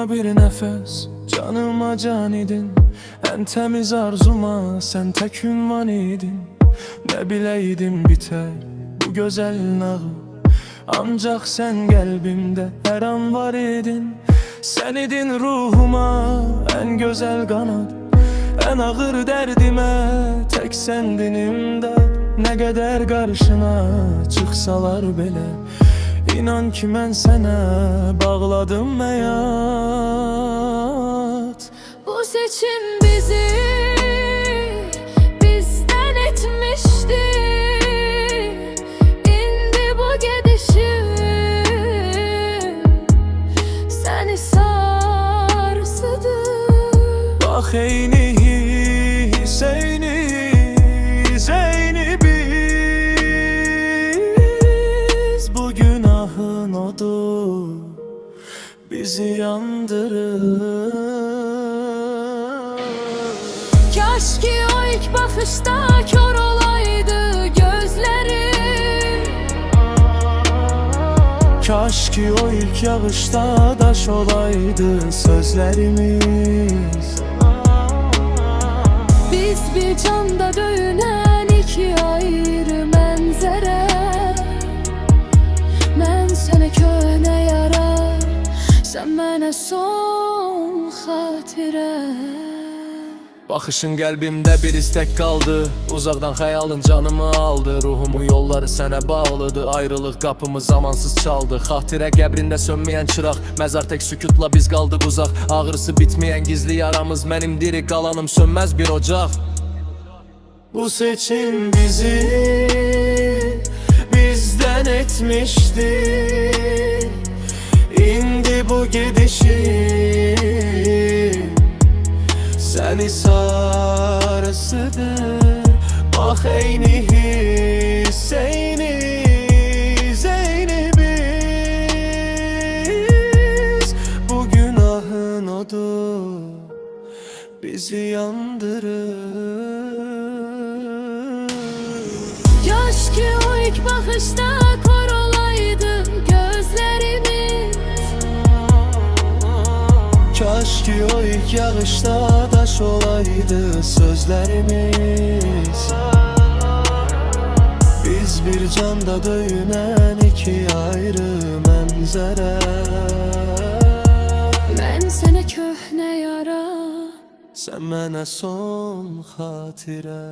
Ruhuma bir nefes, canıma can idin. En temiz arzuma sen tek ünvan idin. Ne bileydim biter bu güzel nağıl, ancak sen kalbimde her an var idin. Sen idin ruhuma en güzel kanat, en ağır derdime tek sendin imdad. Ne kadar karşına çıksalar bile, İnan ki mən sənə bağladım həyat. Bu seçim bizi bizden etmişti. İndi bu gedişim seni sarsıdı. Bax eyni Hüseyni, Zeyni biz bu günahın odu bizi yandırır. Kaş ki o ilk bakışta kör olaydı gözlerim. Kaş ki o ilk yağışta daş olaydı sözlerimiz. Biz bir canda döyünen iki ayrı mənzərə. Mən sənə köhnə yara, sən mənə son xatirə. Baxışın qəlbimdə bir istek qaldı, uzaqdan xəyalın canımı aldı. Ruhumun yolları sənə bağlıdır, ayrılıq qapımı zamansız çaldı. Xatirə qəbrində sönməyən çıraq, məzar tək sükutla biz qaldıq uzaq. Ağrısı bitməyən gizli yaramız, mənim diri qalanım sönməz bir ocaq. Bu seçim bizi bizden etmişti. İndi bu gidişim seni sarsıdır. Bax eyni Hüseyni, Zeyni biz bu günahın odu bizi yandırır. Yaş ki o ilk bakışta kor olaydı gözlerimiz. Kaş ki o ilk yağışta daş olaydı sözlerimiz. Biz bir canda döyünen iki ayrı mənzərə. Mən sənə köhnə yara, Sən mənə son xatirə.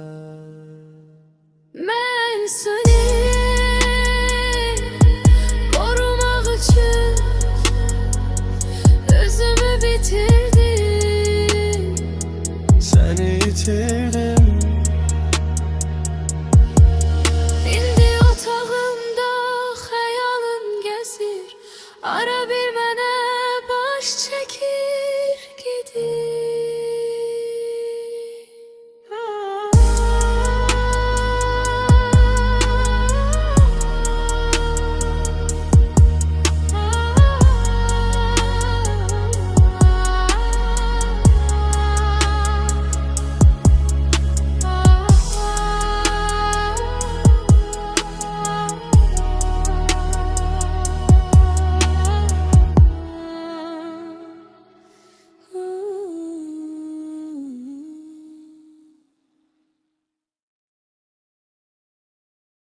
mən səni korumaq üçün özümü bitir.